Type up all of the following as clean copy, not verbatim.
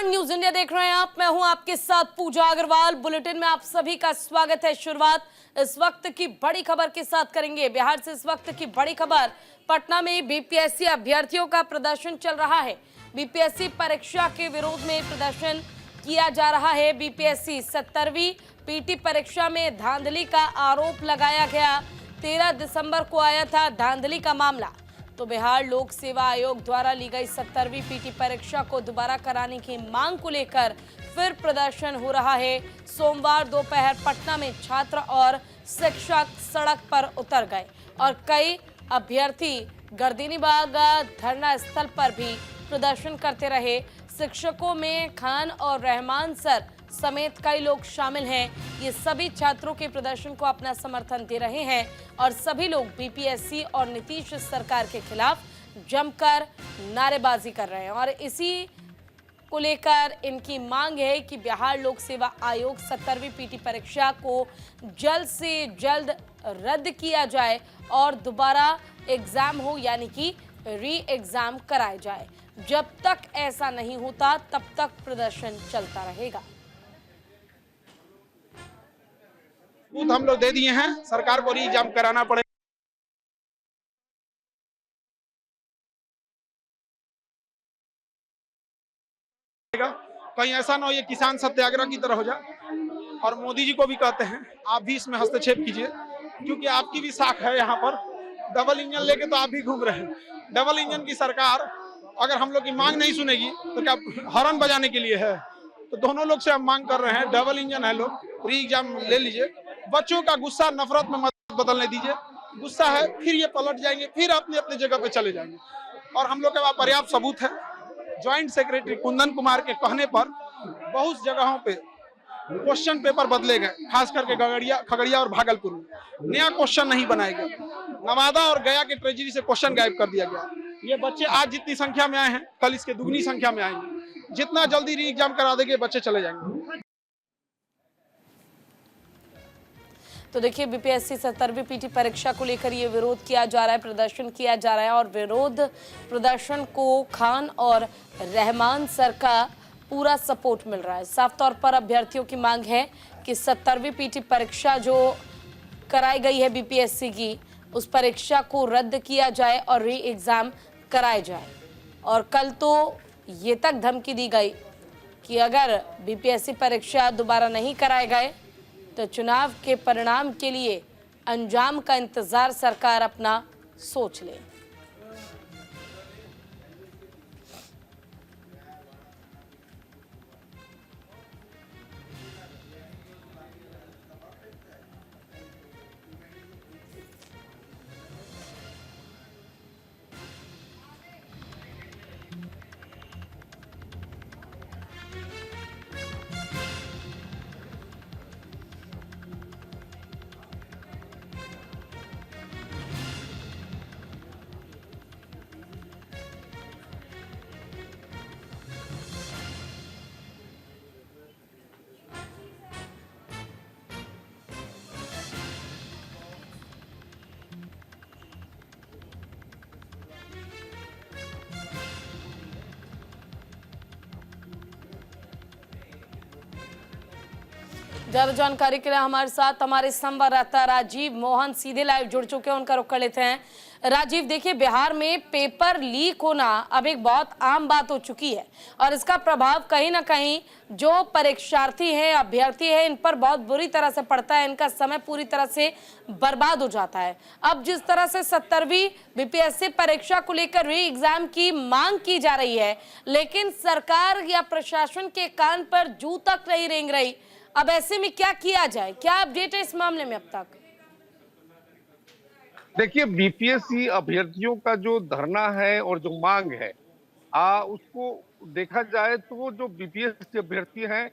News India देख रहे हैं आप। मैं हूं आपके साथ पूजा अग्रवाल। बुलेटिन में आप सभी का स्वागत है। शुरुआत इस वक्त की बड़ी खबर के साथ करेंगे। बिहार से इस वक्त की बड़ी खबर, पटना में बीपीएससी अभ्यर्थियों का प्रदर्शन चल रहा है। बीपीएससी परीक्षा के विरोध में प्रदर्शन किया जा रहा है। बीपीएससी 70वीं पीटी परीक्षा में धांधली का आरोप लगाया गया। 13 दिसंबर को आया था धांधली का मामला। तो बिहार लोक सेवा आयोग द्वारा ली गई 70वीं पीटी परीक्षा को दोबारा कराने की मांग को लेकर फिर प्रदर्शन हो रहा है। सोमवार दोपहर पटना में छात्र और शिक्षक सड़क पर उतर गए और कई अभ्यर्थी गर्दनीबाग धरना स्थल पर भी प्रदर्शन करते रहे। शिक्षकों में खान और रहमान सर समेत कई लोग शामिल हैं। ये सभी छात्रों के प्रदर्शन को अपना समर्थन दे रहे हैं और सभी लोग बीपीएससी और नीतीश सरकार के खिलाफ जमकर नारेबाजी कर रहे हैं। और इसी को लेकर इनकी मांग है कि बिहार लोक सेवा आयोग 70वीं पीटी परीक्षा को जल्द से जल्द रद्द किया जाए और दोबारा एग्जाम हो, यानी कि री एग्जाम कराया जाए। जब तक ऐसा नहीं होता तब तक प्रदर्शन चलता रहेगा। हम लोग दे दिए हैं, सरकार को री एग्जाम कराना पड़ेगा। कहीं ऐसा ना हो ये किसान सत्याग्रह की तरह हो जाए। और मोदी जी को भी कहते हैं आप भी इसमें हस्तक्षेप कीजिए, क्योंकि आपकी भी साख है यहाँ पर। डबल इंजन लेके तो आप भी घूम रहे हैं। डबल इंजन की सरकार अगर हम लोग की मांग नहीं सुनेगी तो क्या हॉर्न बजाने के लिए है? तो दोनों लोग से हम मांग कर रहे हैं, डबल इंजन है, लोग री एग्जाम ले लीजिए। बच्चों का गुस्सा नफरत में मत बदलने दीजिए। गुस्सा है फिर ये पलट जाएंगे, फिर अपने अपने जगह पे चले जाएंगे। और हम लोग के पास पर्याप्त सबूत है। ज्वाइंट सेक्रेटरी कुंदन कुमार के कहने पर बहुत जगहों पे क्वेश्चन पेपर बदले गए, खास करके खगड़िया और भागलपुर में नया क्वेश्चन नहीं बनाया गया। नवादा और गया के ट्रेजरी से क्वेश्चन गायब कर दिया गया। ये बच्चे आज जितनी संख्या में आए हैं, कल इसके दुगनी संख्या में आएंगे। जितना जल्दी री एग्जाम करा देंगे बच्चे चले जाएंगे। तो देखिए, बीपीएससी 70वीं पीटी परीक्षा को लेकर ये विरोध किया जा रहा है, प्रदर्शन किया जा रहा है और विरोध प्रदर्शन को खान और रहमान सर का पूरा सपोर्ट मिल रहा है। साफ तौर पर अभ्यर्थियों की मांग है कि 70वीं पीटी परीक्षा जो कराई गई है बीपीएससी की, उस परीक्षा को रद्द किया जाए और री एग्जाम कराए जाए। और कल तो ये तक धमकी दी गई कि अगर बीपीएससी परीक्षा दोबारा नहीं कराए गए तो चुनाव के परिणाम के लिए अंजाम का इंतजार सरकार अपना सोच ले। ज्यादा जानकारी के लिए हमारे साथ हमारे संवाददाता राजीव मोहन सीधे लाइव जुड़ चुके हैं, उनका रुख कर लेते हैं। राजीव, देखिए, बिहार में पेपर लीक होना अब एक बहुत आम बात हो चुकी है और इसका प्रभाव कहीं ना कहीं जो परीक्षार्थी हैं, अभ्यर्थी हैं, इन पर बहुत बुरी तरह से पड़ता है। इनका समय पूरी तरह से बर्बाद हो जाता है। अब जिस तरह से 70वीं बीपीएससी परीक्षा को लेकर री एग्जाम की मांग की जा रही है, लेकिन सरकार या प्रशासन के कान पर जू तक नहीं रेंग रही। अब ऐसे में क्या किया जाए, क्या अपडेट है इस मामले में अब तक? देखिए, बीपीएससी अभ्यर्थियों का जो धरना है और जो मांग है, उसको देखा जाए तो जो बीपीएससी अभ्यर्थी हैं,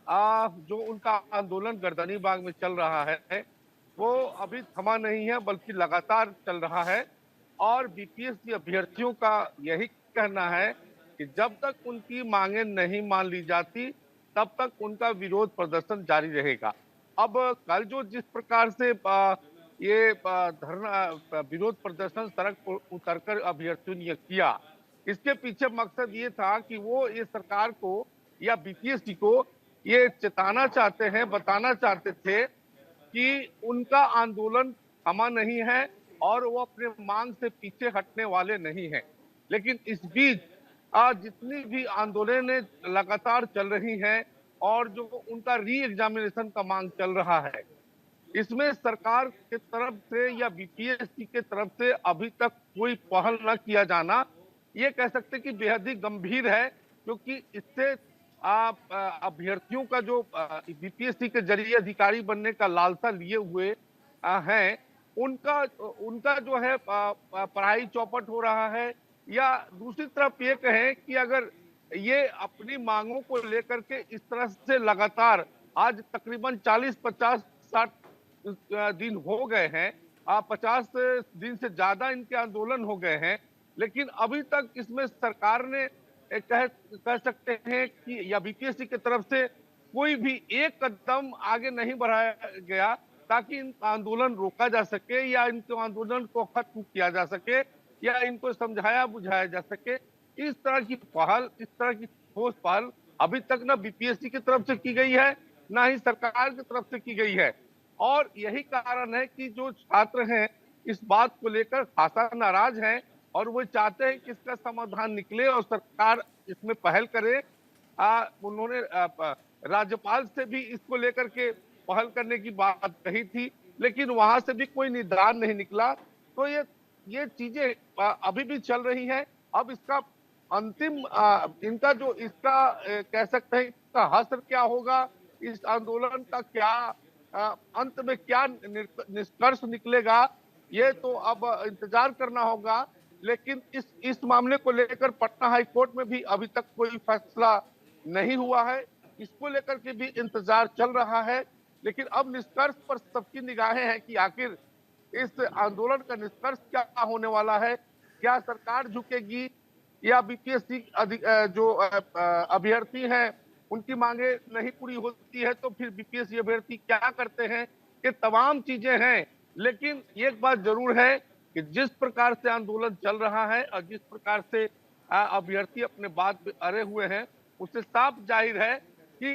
जो उनका आंदोलन गर्दनीबाग में चल रहा है, वो अभी थमा नहीं है, बल्कि लगातार चल रहा है। और बीपीएससी अभ्यर्थियों का यही कहना है कि जब तक उनकी मांगे नहीं मान ली जाती, तब तक उनका विरोध प्रदर्शन जारी रहेगा। अब कल जो जिस प्रकार से ये धरना विरोध प्रदर्शन सड़क पर उतरकर अभ्यर्थियों ने किया, इसके पीछे मकसद ये था कि वो ये सरकार को या बीपीएससी को ये चेताना चाहते हैं, बताना चाहते थे कि उनका आंदोलन थमा नहीं है और वो अपने मांग से पीछे हटने वाले नहीं हैं। लेकिन इस बीच आज जितनी भी आंदोलनें लगातार चल रही हैं और जो उनका री एग्जामिनेशन का मांग चल रहा है, इसमें सरकार की तरफ से या बीपीएससी के तरफ से अभी तक कोई पहल न किया जाना, ये कह सकते कि बेहद ही गंभीर है, क्योंकि इससे अभ्यर्थियों का जो बीपीएससी के जरिए अधिकारी बनने का लालसा लिए हुए हैं, उनका उनका जो है पढ़ाई चौपट हो रहा है। या दूसरी तरफ ये कहें कि अगर ये अपनी मांगों को लेकर के इस तरह से लगातार आज तकरीबन 40, 50, 60 दिन हो गए हैं, 50 दिन से ज्यादा इनके आंदोलन हो गए हैं, लेकिन अभी तक इसमें सरकार ने कह सकते हैं कि या बीपीएससी की तरफ से कोई भी एक कदम आगे नहीं बढ़ाया गया ताकि इन आंदोलन रोका जा सके या इनके आंदोलन को खत्म किया जा सके या इनको समझाया बुझाया जा सके। इस तरह की पहल, इस तरह की ठोस पहल अभी तक ना बीपीएससी की तरफ से की गई है, ना ही सरकार की तरफ से की गई है। और यही कारण है कि जो छात्र हैं इस बात को लेकर खासा नाराज हैं और वो चाहते हैं कि इसका समाधान निकले और सरकार इसमें पहल करे। उन्होंने राज्यपाल से भी इसको लेकर के पहल करने की बात कही थी, लेकिन वहां से भी कोई निदान नहीं निकला। तो ये चीजें अभी भी चल रही हैं। अब इसका अंतिम इनका जो इसका कह सकते हैं इसका हश्र क्या होगा, इस आंदोलन का क्या अंत में क्या निष्कर्ष निकलेगा, ये तो अब इंतजार करना होगा। लेकिन इस मामले को लेकर पटना हाई कोर्ट में भी अभी तक कोई फैसला नहीं हुआ है, इसको लेकर के भी इंतजार चल रहा है। लेकिन अब निष्कर्ष पर सबकी निगाहें हैं कि आखिर इस आंदोलन का निष्कर्ष क्या होने वाला है। क्या सरकार झुकेगी या बीपीएससी जो अभ्यर्थी हैं उनकी मांगे नहीं पूरी होती है तो फिर बीपीएससी अभ्यर्थी क्या करते हैं, ये तमाम चीजें हैं। लेकिन एक बात जरूर है कि जिस प्रकार से आंदोलन चल रहा है और जिस प्रकार से अभ्यर्थी अपने बात पे अड़े हुए हैं, उससे साफ जाहिर है कि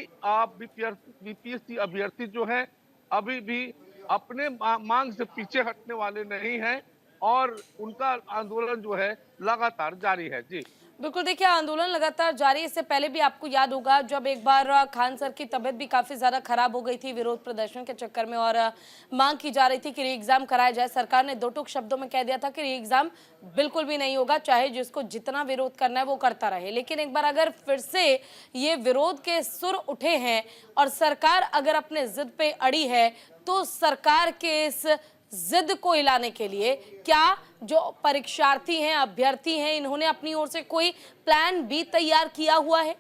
बीपीएससी अभ्यर्थी जो है अभी भी अपने मांग से पीछे हटने वाले नहीं हैं और उनका आंदोलन जो है लगातार जारी है। जी बिल्कुल, देखिए आंदोलन लगातार जारी। इससे पहले भी आपको याद होगा जब एक बार खान सर की तबीयत भी काफी ज्यादा खराब हो गई थी विरोध प्रदर्शन के चक्कर में और मांग की जा रही थी कि री एग्जाम कराया जाए। सरकार ने दो टूक शब्दों में कह दिया था कि री एग्जाम बिल्कुल भी नहीं होगा, चाहे जिसको जितना विरोध करना है वो करता रहे। लेकिन एक बार अगर फिर से ये विरोध के सुर उठे हैं और सरकार अगर अपने जिद पे अड़ी है, तो सरकार के इस जिद को हिलाने के लिए क्या जो परीक्षार्थी हैं, अभ्यर्थी हैं, इन्होंने अपनी ओर से कोई प्लान बी तैयार किया हुआ है?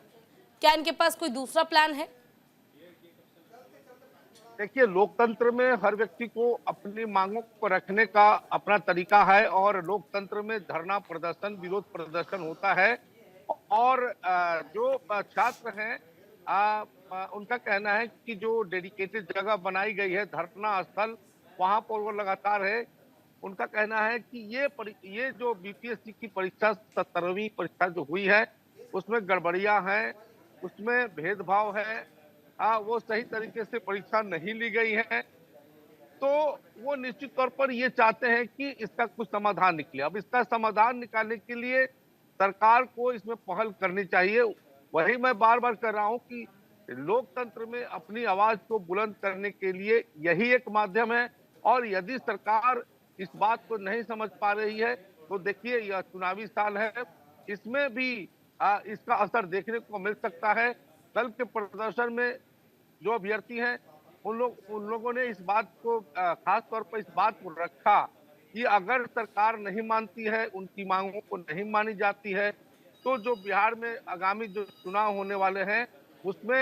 क्या इनके पास कोई दूसरा प्लान है? देखिए, लोकतंत्र में हर व्यक्ति को अपनी मांगों को रखने का अपना तरीका है और लोकतंत्र में धरना प्रदर्शन, विरोध प्रदर्शन होता है। और जो छात्र हैं उनका कहना है कि जो डेडिकेटेड जगह बनाई गई है धरना स्थल, वहां पर वो लगातार है। उनका कहना है कि ये जो बीपीएससी की परीक्षा 17वीं परीक्षा जो हुई है उसमें गड़बड़ियां हैं, उसमें भेदभाव है, वो सही तरीके से परीक्षा नहीं ली गई है। तो वो निश्चित तौर पर ये चाहते हैं कि इसका कुछ समाधान निकले। अब इसका समाधान निकालने के लिए सरकार को इसमें पहल करनी चाहिए। वही मैं बार बार कह रहा हूं कि लोकतंत्र में अपनी आवाज को बुलंद करने के लिए यही एक माध्यम है। और यदि सरकार इस बात को नहीं समझ पा रही है तो देखिए, यह चुनावी साल है, इसमें भी इसका असर देखने को मिल सकता है। कल के प्रदर्शन में जो अभ्यर्थी हैं उन लोगों ने इस बात को खास तौर पर इस बात को रखा कि अगर सरकार नहीं मानती है, उनकी मांगों को नहीं मानी जाती है, तो जो बिहार में आगामी जो चुनाव होने वाले हैं उसमें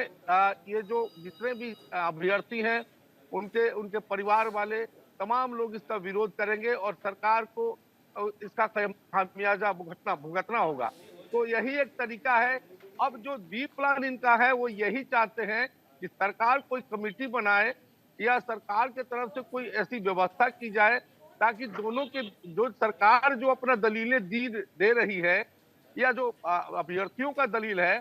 ये जो जितने भी अभ्यर्थी हैं उनके परिवार वाले तमाम लोग इसका विरोध करेंगे और सरकार को इसका खामियाजा भुगतना होगा। तो यही एक तरीका है। अब जो बी प्लान इनका है वो यही चाहते हैं कि सरकार कोई कमेटी बनाए या सरकार की तरफ से कोई ऐसी व्यवस्था की जाए ताकि दोनों के जो सरकार जो अपना दलीलें दे रही है या जो अभ्यर्थियों का दलील है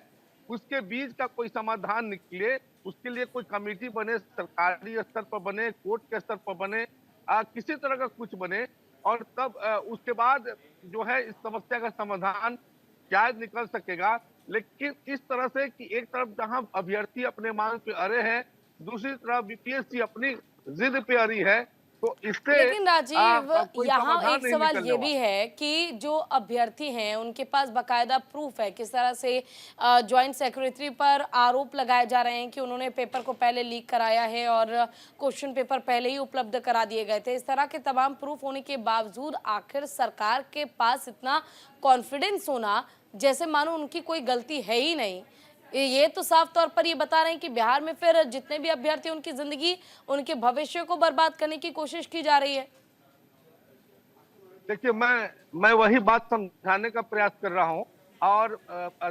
उसके बीच का कोई समाधान निकले, उसके लिए कोई कमेटी बने, सरकारी स्तर पर बने, कोर्ट के स्तर पर बने, किसी तरह का कुछ बने, और तब उसके बाद जो है इस समस्या का समाधान शायद निकल सकेगा। लेकिन इस तरह से कि एक तरफ जहां अभ्यर्थी अपने मांग पे अड़े हैं, दूसरी तरफ बीपीएससी अपनी जिद पे अड़ी है, तो इससे लेकिन राजीव, कोई यहाँ समाधान एक नहीं सवाल निकलने ये वाला। भी है कि जो अभ्यर्थी हैं उनके पास बकायदा प्रूफ है, किस तरह से जॉइंट सेक्रेटरी पर आरोप लगाए जा रहे हैं कि उन्होंने पेपर को पहले लीक कराया है और क्वेश्चन पेपर पहले ही उपलब्ध करा दिए गए थे। इस तरह के तमाम प्रूफ होने के बावजूद आखिर सरकार के पास इतना कॉन्फिडेंस होना जैसे मानो उनकी कोई गलती है ही नहीं, ये तो साफ तौर पर ये बता रहे हैं कि बिहार में फिर जितने भी अभ्यर्थी उनकी जिंदगी, उनके भविष्य को बर्बाद करने की कोशिश की जा रही है। देखिए, मैं वही बात समझाने का प्रयास कर रहा हूं, और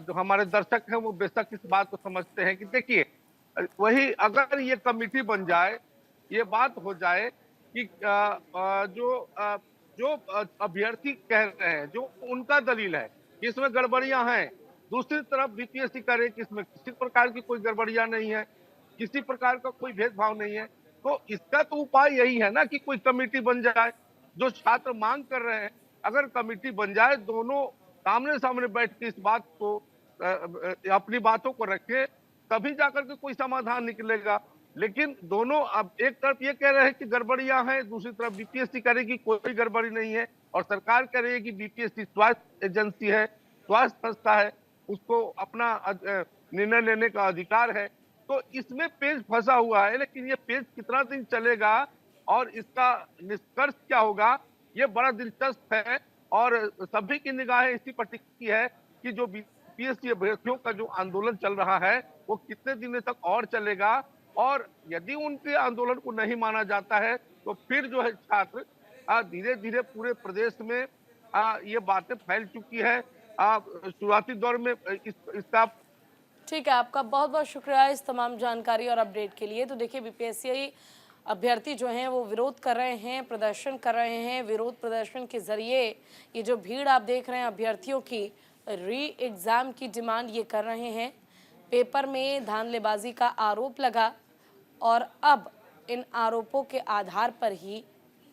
जो हमारे दर्शक हैं वो बेशक इस बात को समझते हैं कि देखिए, वही अगर ये कमेटी बन जाए, ये बात हो जाए कि जो अभ्यर्थी कह रहे हैं, जो उनका दलील है कि इसमें गड़बड़ियां हैं, दूसरी तरफ बीपीएससी करे कि इसमें किसी प्रकार की कोई गड़बड़ियां नहीं है, किसी प्रकार का कोई भेदभाव नहीं है, तो इसका तो उपाय यही है ना कि कोई कमेटी बन जाए। जो छात्र मांग कर रहे हैं, अगर कमेटी बन जाए, दोनों सामने सामने बैठ के इस बात को अपनी बातों को रखें, तभी जाकर के कोई समाधान निकलेगा। लेकिन दोनों अब एक तरफ ये कह रहे हैं कि गड़बड़ियां हैं, दूसरी तरफ बीपीएससी करेगी कोई गड़बड़ी नहीं है, और सरकार कह रही है कि बीपीएससी स्वास्थ्य एजेंसी है, स्वास्थ्य संस्था है, उसको अपना निर्णय लेने का अधिकार है। तो इसमें पेच फंसा हुआ है, लेकिन ये पेच कितना दिन चलेगा और इसका निष्कर्ष क्या होगा, ये बड़ा दिलचस्प है। और सभी की निगाहें इसी पर टिकी है कि जो बीपीएससी अभ्यर्थियों का जो आंदोलन चल रहा है, वो कितने दिनों तक और चलेगा, और यदि उनके आंदोलन को नहीं माना जाता है, तो फिर जो है छात्र धीरे धीरे पूरे प्रदेश में ये बातें फैल चुकी है। शुरुआती दौर में इसका ठीक है, आपका बहुत बहुत शुक्रिया इस तमाम जानकारी और अपडेट के लिए। तो देखिए, बीपीएससी अभ्यर्थी जो हैं वो विरोध कर रहे हैं, प्रदर्शन कर रहे हैं। विरोध प्रदर्शन के जरिए ये जो भीड़ आप देख रहे हैं अभ्यर्थियों की, री एग्ज़ाम की डिमांड ये कर रहे हैं। पेपर में धांधलेबाजी का आरोप लगा और अब इन आरोपों के आधार पर ही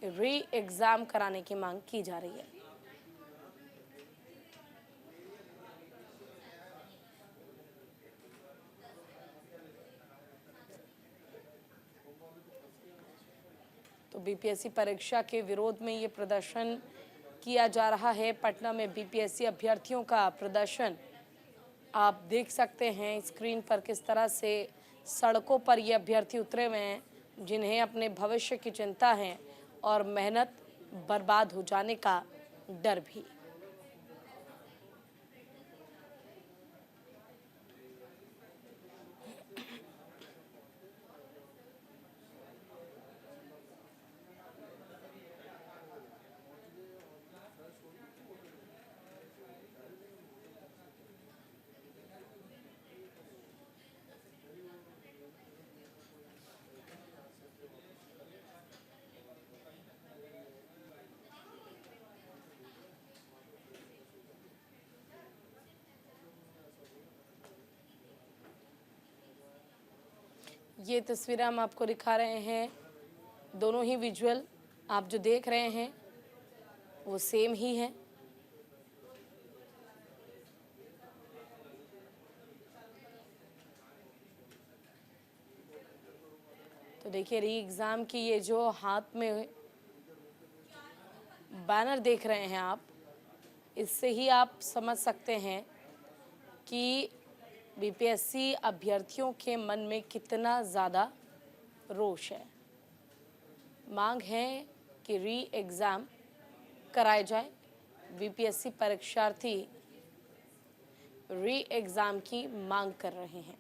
री एग्ज़ाम कराने की मांग की जा रही है। तो बीपीएससी परीक्षा के विरोध में ये प्रदर्शन किया जा रहा है। पटना में बीपीएससी अभ्यर्थियों का प्रदर्शन आप देख सकते हैं स्क्रीन पर, किस तरह से सड़कों पर ये अभ्यर्थी उतरे हुए हैं, जिन्हें अपने भविष्य की चिंता है और मेहनत बर्बाद हो जाने का डर भी। ये तस्वीरें हम आपको दिखा रहे हैं, दोनों ही विजुअल आप जो देख रहे हैं वो सेम ही है। तो देखिए, री एग्ज़ाम की ये जो हाथ में बैनर देख रहे हैं आप, इससे ही आप समझ सकते हैं कि बीपीएससी अभ्यर्थियों के मन में कितना ज़्यादा रोष है। मांग है कि री एग्ज़ाम कराए जाए। बीपीएससी परीक्षार्थी री एग्ज़ाम की मांग कर रहे हैं।